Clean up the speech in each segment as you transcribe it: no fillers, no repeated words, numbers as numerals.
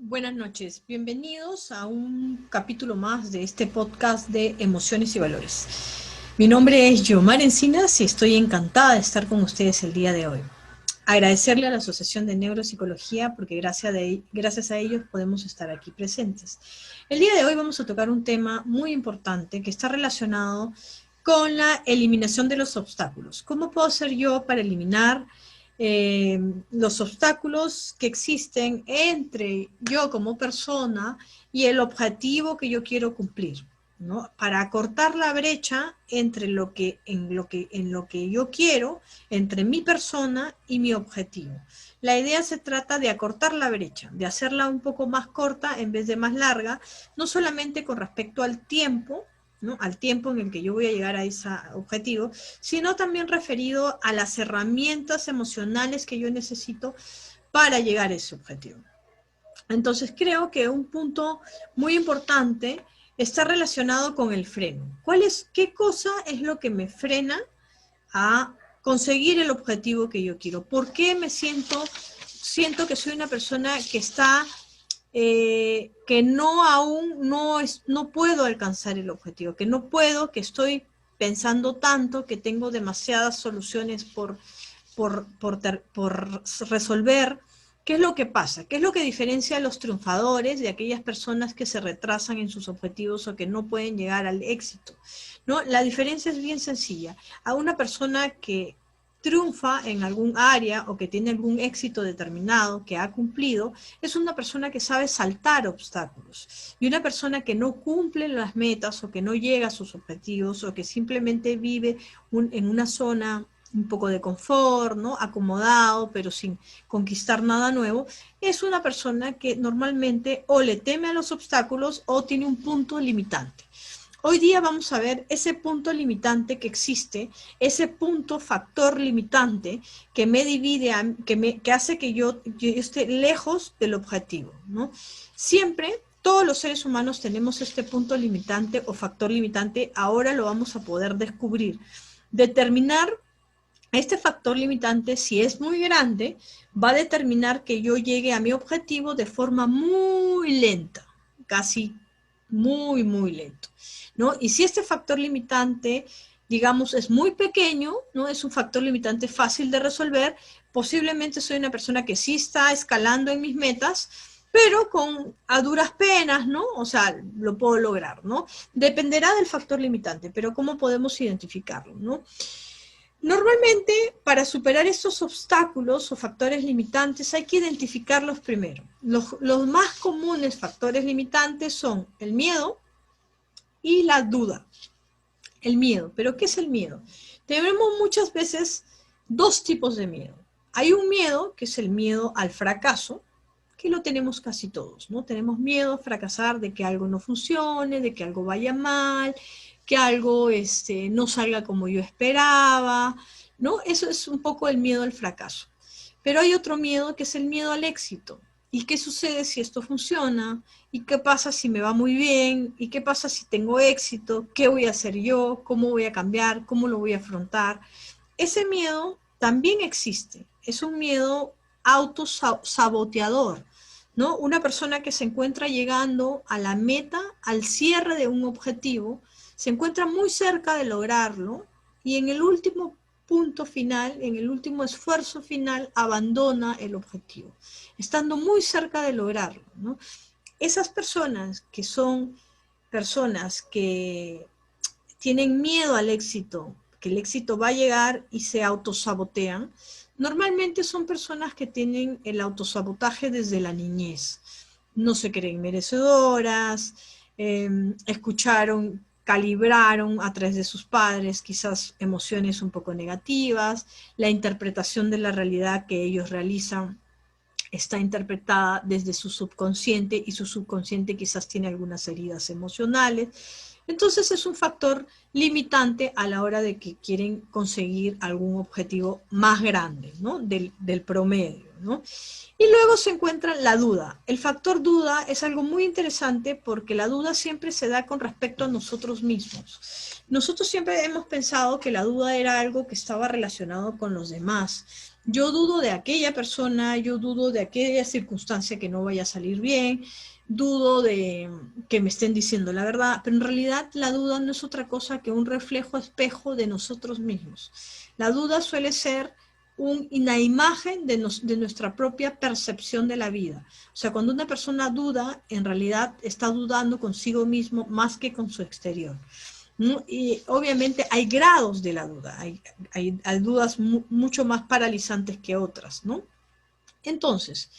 Buenas noches, bienvenidos a un capítulo más de este podcast de Emociones y Valores. Mi nombre es Yomar Encinas y estoy encantada de estar con ustedes el día de hoy. Agradecerle a la Asociación de Neuropsicología porque gracias a ellos podemos estar aquí presentes. El día de hoy vamos a tocar un tema muy importante que está relacionado con la eliminación de los obstáculos. ¿Cómo puedo hacer yo para eliminar los obstáculos que existen entre yo como persona y el objetivo que yo quiero cumplir, ¿no? Para acortar la brecha entre en lo que yo quiero, entre mi persona y mi objetivo. La idea se trata de acortar la brecha, de hacerla un poco más corta en vez de más larga, no solamente con respecto al tiempo, ¿no? Al tiempo en el que yo voy a llegar a ese objetivo, sino también referido a las herramientas emocionales que yo necesito para llegar a ese objetivo. Entonces creo que un punto muy importante está relacionado con el freno. ¿Qué cosa es lo que me frena a conseguir el objetivo que yo quiero? ¿Por qué siento que soy una persona que está que no puedo alcanzar el objetivo, que estoy pensando tanto, que tengo demasiadas soluciones por resolver? ¿Qué es lo que pasa? ¿Qué es lo que diferencia a los triunfadores de aquellas personas que se retrasan en sus objetivos o que no pueden llegar al éxito? ¿No? La diferencia es bien sencilla. A una persona que triunfa en algún área o que tiene algún éxito determinado que ha cumplido, es una persona que sabe saltar obstáculos. Y una persona que no cumple las metas o que no llega a sus objetivos o que simplemente vive en una zona un poco de confort, ¿no? Acomodado, pero sin conquistar nada nuevo, es una persona que normalmente o le teme a los obstáculos o tiene un punto limitante. Hoy día vamos a ver ese punto limitante que existe, ese punto factor limitante que me divide, que hace que yo esté lejos del objetivo, ¿no? Siempre, todos los seres humanos tenemos este punto limitante o factor limitante, ahora lo vamos a poder descubrir. Determinar este factor limitante, si es muy grande, va a determinar que yo llegue a mi objetivo de forma muy lenta, casi muy lento, ¿no? Y si este factor limitante, digamos, es muy pequeño, ¿no? Es un factor limitante fácil de resolver, posiblemente soy una persona que sí está escalando en mis metas, pero a duras penas, ¿no? O sea, lo puedo lograr, ¿no? Dependerá del factor limitante, pero ¿cómo podemos identificarlo, no? Normalmente, para superar estos obstáculos o factores limitantes, hay que identificarlos primero. Los más comunes factores limitantes son el miedo y la duda. El miedo. ¿Pero qué es el miedo? Tenemos muchas veces dos tipos de miedo. Hay un miedo, que es el miedo al fracaso, que lo tenemos casi todos, ¿no? Tenemos miedo a fracasar, de que algo no funcione, de que algo vaya mal, que algo no salga como yo esperaba, ¿no? Eso es un poco el miedo al fracaso. Pero hay otro miedo que es el miedo al éxito. ¿Y qué sucede si esto funciona? ¿Y qué pasa si me va muy bien? ¿Y qué pasa si tengo éxito? ¿Qué voy a hacer yo? ¿Cómo voy a cambiar? ¿Cómo lo voy a afrontar? Ese miedo también existe. Es un miedo autosaboteador, ¿no? Una persona que se encuentra llegando a la meta, al cierre de un objetivo, se encuentra muy cerca de lograrlo y en el último punto final, en el último esfuerzo final, abandona el objetivo, estando muy cerca de lograrlo, ¿no? Esas personas que son personas que tienen miedo al éxito, que el éxito va a llegar y se autosabotean, normalmente son personas que tienen el autosabotaje desde la niñez. No se creen merecedoras, calibraron a través de sus padres quizás emociones un poco negativas, la interpretación de la realidad que ellos realizan está interpretada desde su subconsciente y su subconsciente quizás tiene algunas heridas emocionales. Entonces es un factor limitante a la hora de que quieren conseguir algún objetivo más grande, ¿no? del promedio, ¿no? Y luego se encuentra la duda. El factor duda es algo muy interesante porque la duda siempre se da con respecto a nosotros mismos. Nosotros siempre hemos pensado que la duda era algo que estaba relacionado con los demás, Yo dudo de aquella persona, yo dudo de aquella circunstancia que no vaya a salir bien, dudo de que me estén diciendo la verdad, pero en realidad la duda no es otra cosa que un reflejo espejo de nosotros mismos. La duda suele ser una imagen de nuestra propia percepción de la vida. O sea, cuando una persona duda, en realidad está dudando consigo mismo más que con su exterior, ¿no? Y obviamente hay grados de la duda, hay dudas mucho más paralizantes que otras, ¿no? Entonces,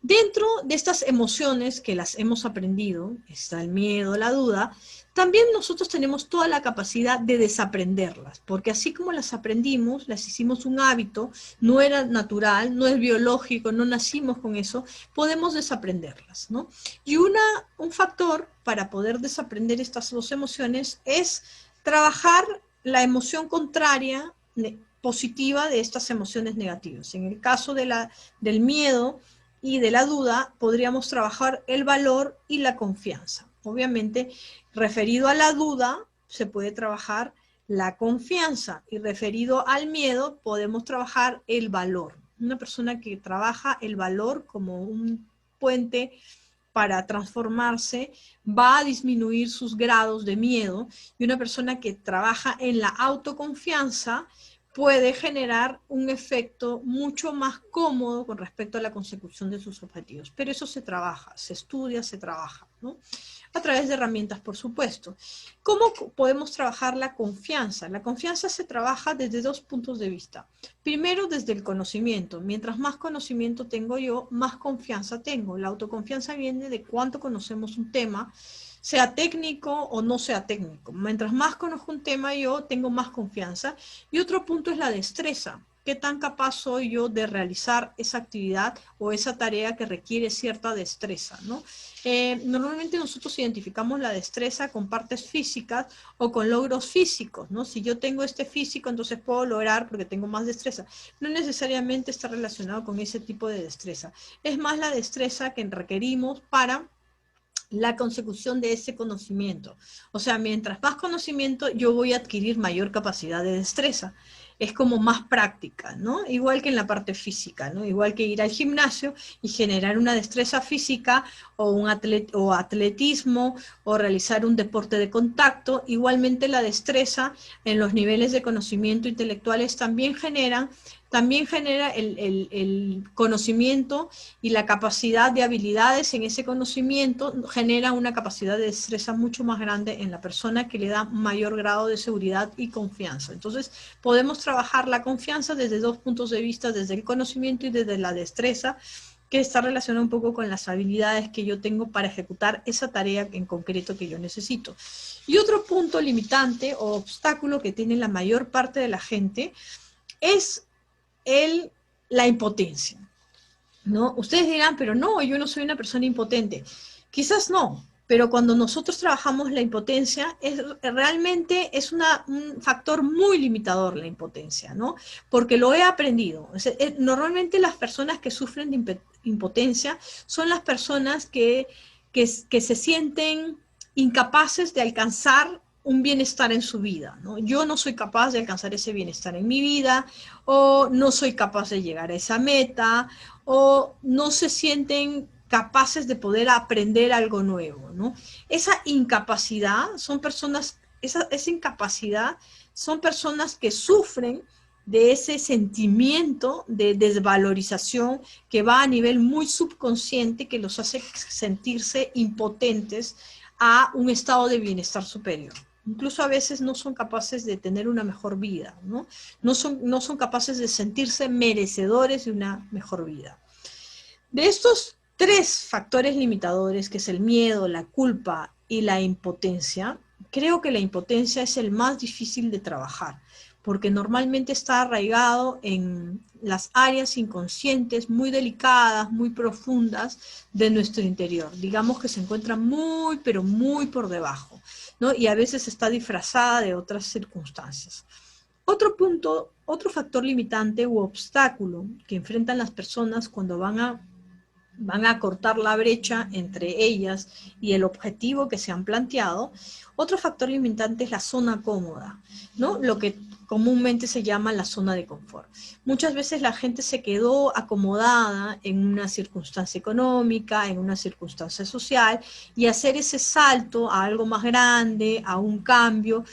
dentro de estas emociones que las hemos aprendido, está el miedo, la duda, también nosotros tenemos toda la capacidad de desaprenderlas, porque así como las aprendimos, las hicimos un hábito, no era natural, no es biológico, no nacimos con eso, podemos desaprenderlas, ¿no? Y un factor para poder desaprender estas dos emociones es trabajar la emoción contraria, positiva, de estas emociones negativas. En el caso del miedo y de la duda, podríamos trabajar el valor y la confianza. Obviamente, referido a la duda, se puede trabajar la confianza, y referido al miedo, podemos trabajar el valor. Una persona que trabaja el valor como un puente para transformarse, va a disminuir sus grados de miedo, y una persona que trabaja en la autoconfianza puede generar un efecto mucho más cómodo con respecto a la consecución de sus objetivos. Pero eso se trabaja, se estudia, se trabaja, ¿no? A través de herramientas, por supuesto. ¿Cómo podemos trabajar la confianza? La confianza se trabaja desde dos puntos de vista. Primero, desde el conocimiento. Mientras más conocimiento tengo yo, más confianza tengo. La autoconfianza viene de cuánto conocemos un tema, sea técnico o no sea técnico. Mientras más conozco un tema yo, tengo más confianza. Y otro punto es la destreza. ¿Qué tan capaz soy yo de realizar esa actividad o esa tarea que requiere cierta destreza, ¿no? Normalmente nosotros identificamos la destreza con partes físicas o con logros físicos, ¿no? Si yo tengo este físico, entonces puedo lograr porque tengo más destreza. No necesariamente está relacionado con ese tipo de destreza. Es más la destreza que requerimos para la consecución de ese conocimiento. O sea, mientras más conocimiento, yo voy a adquirir mayor capacidad de destreza. Es como más práctica, ¿no? Igual que en la parte física, ¿no? Igual que ir al gimnasio y generar una destreza física o o atletismo o realizar un deporte de contacto. Igualmente la destreza en los niveles de conocimiento intelectuales también genera el conocimiento, y la capacidad de habilidades en ese conocimiento genera una capacidad de destreza mucho más grande en la persona, que le da mayor grado de seguridad y confianza. Entonces, podemos trabajar la confianza desde dos puntos de vista, desde el conocimiento y desde la destreza, que está relacionado un poco con las habilidades que yo tengo para ejecutar esa tarea en concreto que yo necesito. Y otro punto limitante o obstáculo que tiene la mayor parte de la gente es la impotencia, ¿no? Ustedes dirán, pero no, yo no soy una persona impotente. Quizás no, pero cuando nosotros trabajamos la impotencia, realmente es un factor muy limitador la impotencia, ¿no? Porque lo he aprendido. O sea, normalmente las personas que sufren de impotencia son las personas que se sienten incapaces de alcanzar un bienestar en su vida, ¿no? Yo no soy capaz de alcanzar ese bienestar en mi vida, o no soy capaz de llegar a esa meta, o no se sienten capaces de poder aprender algo nuevo, ¿no? Esa incapacidad son personas, esa incapacidad son personas que sufren de ese sentimiento de desvalorización que va a nivel muy subconsciente, que los hace sentirse impotentes a un estado de bienestar superior. Incluso a veces no son capaces de tener una mejor vida, ¿no? No son capaces de sentirse merecedores de una mejor vida. De estos tres factores limitadores, que es el miedo, la culpa y la impotencia, creo que la impotencia es el más difícil de trabajar, porque normalmente está arraigado en las áreas inconscientes muy delicadas, muy profundas de nuestro interior. Digamos que se encuentra muy, pero muy por debajo, ¿no? Y a veces está disfrazada de otras circunstancias. Otro punto, otro factor limitante u obstáculo que enfrentan las personas cuando van a cortar la brecha entre ellas y el objetivo que se han planteado. Otro factor limitante es la zona cómoda, ¿no? Lo que comúnmente se llama la zona de confort. Muchas veces la gente se quedó acomodada en una circunstancia económica, en una circunstancia social, y hacer ese salto a algo más grande, a un cambio,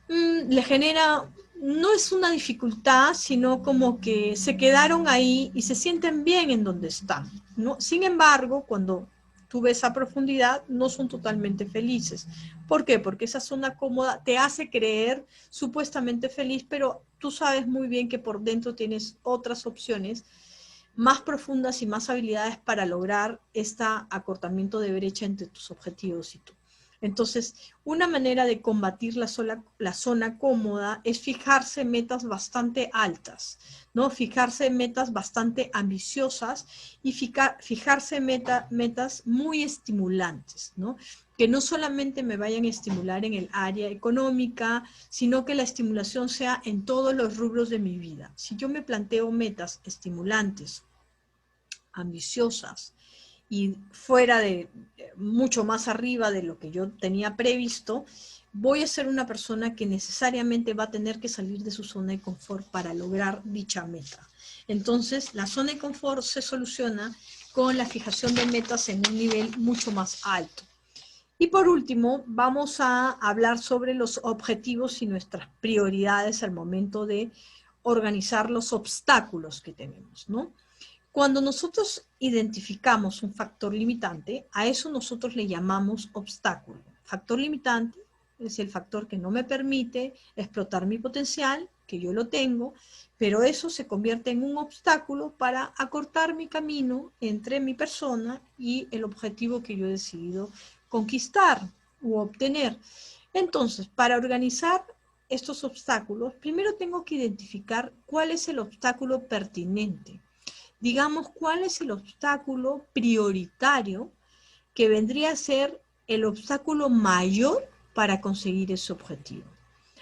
le genera, no es una dificultad, sino como que se quedaron ahí y se sienten bien en donde están, ¿no? Sin embargo, cuando tú ves a profundidad, no son totalmente felices. ¿Por qué? Porque esa zona cómoda te hace creer supuestamente feliz, pero tú sabes muy bien que por dentro tienes otras opciones más profundas y más habilidades para lograr este acortamiento de brecha entre tus objetivos y tú. Entonces, una manera de combatir la zona cómoda es fijarse metas bastante altas, ¿no? Fijarse metas bastante ambiciosas y fijarse metas muy estimulantes, ¿no? Que no solamente me vayan a estimular en el área económica, sino que la estimulación sea en todos los rubros de mi vida. Si yo me planteo metas estimulantes, ambiciosas, y fuera de mucho más arriba de lo que yo tenía previsto, voy a ser una persona que necesariamente va a tener que salir de su zona de confort para lograr dicha meta. Entonces, la zona de confort se soluciona con la fijación de metas en un nivel mucho más alto. Y por último, vamos a hablar sobre los objetivos y nuestras prioridades al momento de organizar los obstáculos que tenemos, ¿no? Cuando nosotros identificamos un factor limitante, a eso nosotros le llamamos obstáculo. Factor limitante es el factor que no me permite explotar mi potencial, que yo lo tengo, pero eso se convierte en un obstáculo para acortar mi camino entre mi persona y el objetivo que yo he decidido conquistar u obtener. Entonces, para organizar estos obstáculos, primero tengo que identificar cuál es el obstáculo pertinente. Digamos, cuál es el obstáculo prioritario que vendría a ser el obstáculo mayor para conseguir ese objetivo.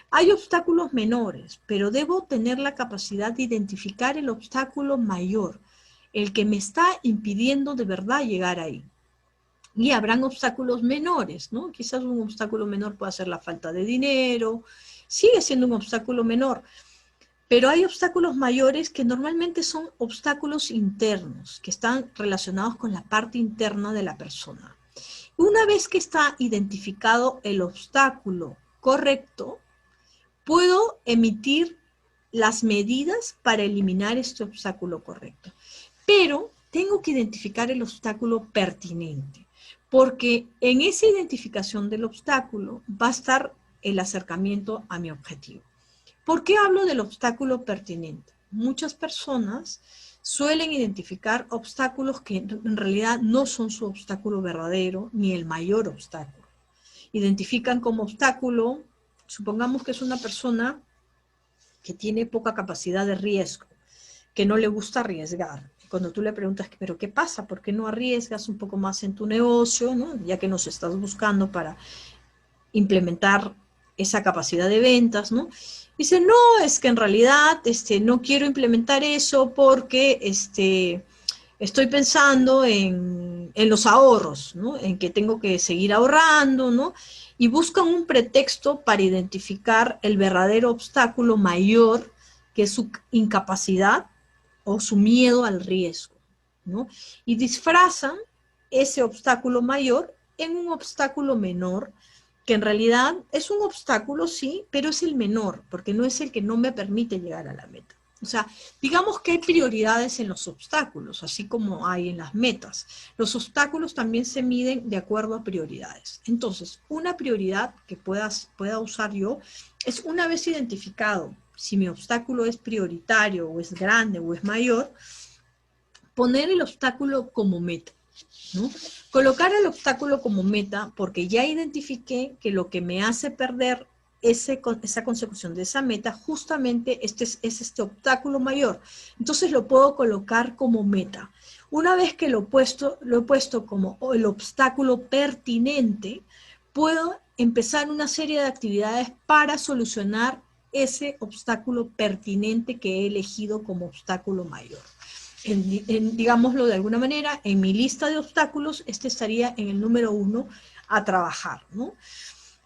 Hay obstáculos menores, pero debo tener la capacidad de identificar el obstáculo mayor, el que me está impidiendo de verdad llegar ahí. Y habrán obstáculos menores, ¿no? Quizás un obstáculo menor pueda ser la falta de dinero, sigue siendo un obstáculo menor, pero hay obstáculos mayores que normalmente son obstáculos internos, que están relacionados con la parte interna de la persona. Una vez que está identificado el obstáculo correcto, puedo emitir las medidas para eliminar este obstáculo correcto. Pero tengo que identificar el obstáculo pertinente, porque en esa identificación del obstáculo va a estar el acercamiento a mi objetivo. ¿Por qué hablo del obstáculo pertinente? Muchas personas suelen identificar obstáculos que en realidad no son su obstáculo verdadero ni el mayor obstáculo. Identifican como obstáculo, supongamos que es una persona que tiene poca capacidad de riesgo, que no le gusta arriesgar. Cuando tú le preguntas, ¿pero qué pasa? ¿Por qué no arriesgas un poco más en tu negocio, ¿no? Ya que nos estás buscando para implementar esa capacidad de ventas, ¿no? Dice, no, es que en realidad no quiero implementar eso porque estoy pensando en los ahorros, ¿no? En que tengo que seguir ahorrando, ¿no? Y buscan un pretexto para identificar el verdadero obstáculo mayor, que es su incapacidad o su miedo al riesgo, ¿no? Y disfrazan ese obstáculo mayor en un obstáculo menor, que en realidad es un obstáculo, sí, pero es el menor, porque no es el que no me permite llegar a la meta. O sea, digamos que hay prioridades en los obstáculos, así como hay en las metas. Los obstáculos también se miden de acuerdo a prioridades. Entonces, una prioridad que pueda usar yo es, una vez identificado si mi obstáculo es prioritario o es grande o es mayor, poner el obstáculo como meta, ¿no? Colocar el obstáculo como meta porque ya identifiqué que lo que me hace perder esa consecución de esa meta justamente es este obstáculo mayor. Entonces lo puedo colocar como meta. Una vez que lo he puesto como el obstáculo pertinente, puedo empezar una serie de actividades para solucionar ese obstáculo pertinente que he elegido como obstáculo mayor. Digámoslo de alguna manera, en mi lista de obstáculos, este estaría en el número 1 a trabajar, ¿no?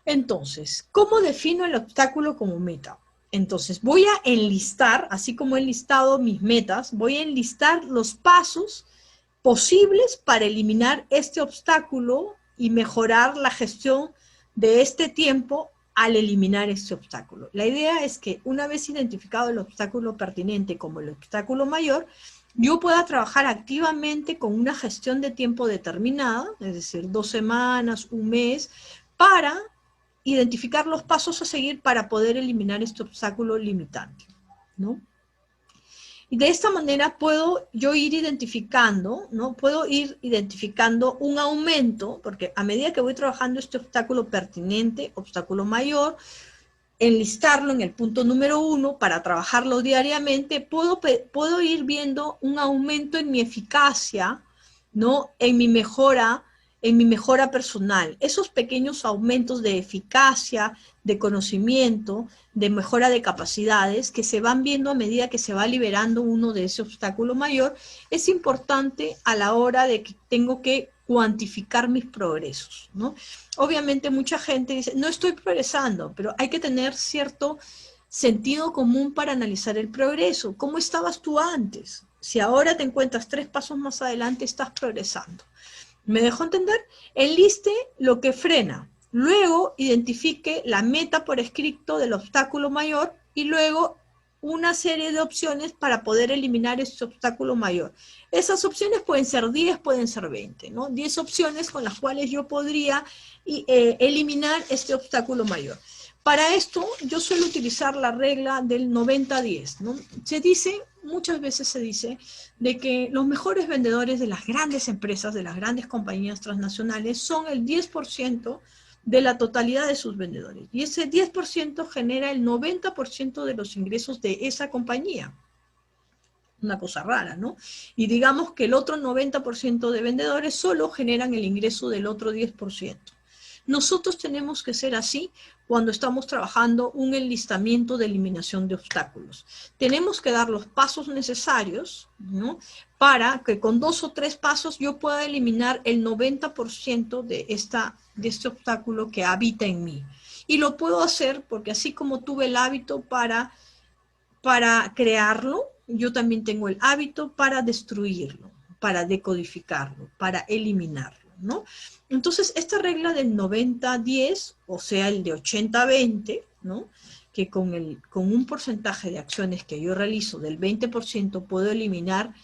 Entonces, ¿cómo defino el obstáculo como meta? Entonces, voy a enlistar, así como he enlistado mis metas, voy a enlistar los pasos posibles para eliminar este obstáculo y mejorar la gestión de este tiempo al eliminar este obstáculo. La idea es que una vez identificado el obstáculo pertinente como el obstáculo mayor, yo pueda trabajar activamente con una gestión de tiempo determinada, es decir, 2 semanas, un mes, para identificar los pasos a seguir para poder eliminar este obstáculo limitante, ¿no? Y de esta manera puedo yo ir identificando, ¿no? Puedo ir identificando un aumento, porque a medida que voy trabajando este obstáculo pertinente, obstáculo mayor, enlistarlo en el punto número 1 para trabajarlo diariamente, puedo ir viendo un aumento en mi eficacia, ¿no? En mi mejora personal. Esos pequeños aumentos de eficacia, de conocimiento, de mejora de capacidades que se van viendo a medida que se va liberando uno de ese obstáculo mayor, es importante a la hora de que tengo que cuantificar mis progresos, ¿no? Obviamente mucha gente dice, no estoy progresando, pero hay que tener cierto sentido común para analizar el progreso. ¿Cómo estabas tú antes? Si ahora te encuentras 3 pasos más adelante, estás progresando. ¿Me dejó entender? Enliste lo que frena. Luego identifique la meta por escrito del obstáculo mayor y luego una serie de opciones para poder eliminar este obstáculo mayor. Esas opciones pueden ser 10, pueden ser 20, ¿no? 10 opciones con las cuales yo podría eliminar este obstáculo mayor. Para esto, yo suelo utilizar la regla del 90-10, ¿no? Muchas veces se dice, de que los mejores vendedores de las grandes empresas, de las grandes compañías transnacionales, son el 10% de la totalidad de sus vendedores. Y ese 10% genera el 90% de los ingresos de esa compañía. Una cosa rara, ¿no? Y digamos que el otro 90% de vendedores solo generan el ingreso del otro 10%. Nosotros tenemos que ser así cuando estamos trabajando un enlistamiento de eliminación de obstáculos. Tenemos que dar los pasos necesarios, ¿no? Para que con 2 o 3 pasos yo pueda eliminar el 90% de este obstáculo que habita en mí. Y lo puedo hacer porque así como tuve el hábito para crearlo, yo también tengo el hábito para destruirlo, para decodificarlo, para eliminarlo, ¿no? Entonces, esta regla del 90-10, o sea, el de 80-20, ¿no? Que con un porcentaje de acciones que yo realizo del 20% puedo eliminar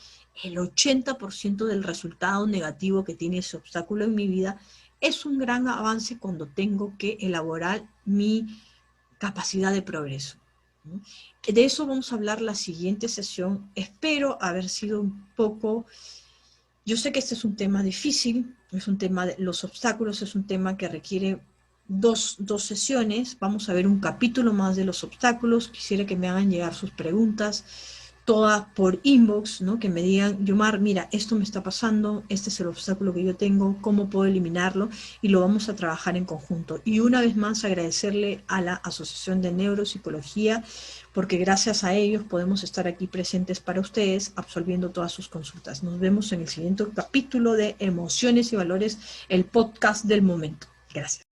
el 80% del resultado negativo que tiene ese obstáculo en mi vida, es un gran avance cuando tengo que elaborar mi capacidad de progreso, ¿no? De eso vamos a hablar la siguiente sesión. Espero haber sido un poco... Yo sé que este es un tema difícil, es un tema de los obstáculos, es un tema que requiere dos sesiones. Vamos a ver un capítulo más de los obstáculos. Quisiera que me hagan llegar sus preguntas, todas por inbox, ¿no? Que me digan, Yomar, mira, esto me está pasando, este es el obstáculo que yo tengo, ¿cómo puedo eliminarlo? Y lo vamos a trabajar en conjunto. Y una vez más agradecerle a la Asociación de Neuropsicología, porque gracias a ellos podemos estar aquí presentes para ustedes, absolviendo todas sus consultas. Nos vemos en el siguiente capítulo de Emociones y Valores, el podcast del momento. Gracias.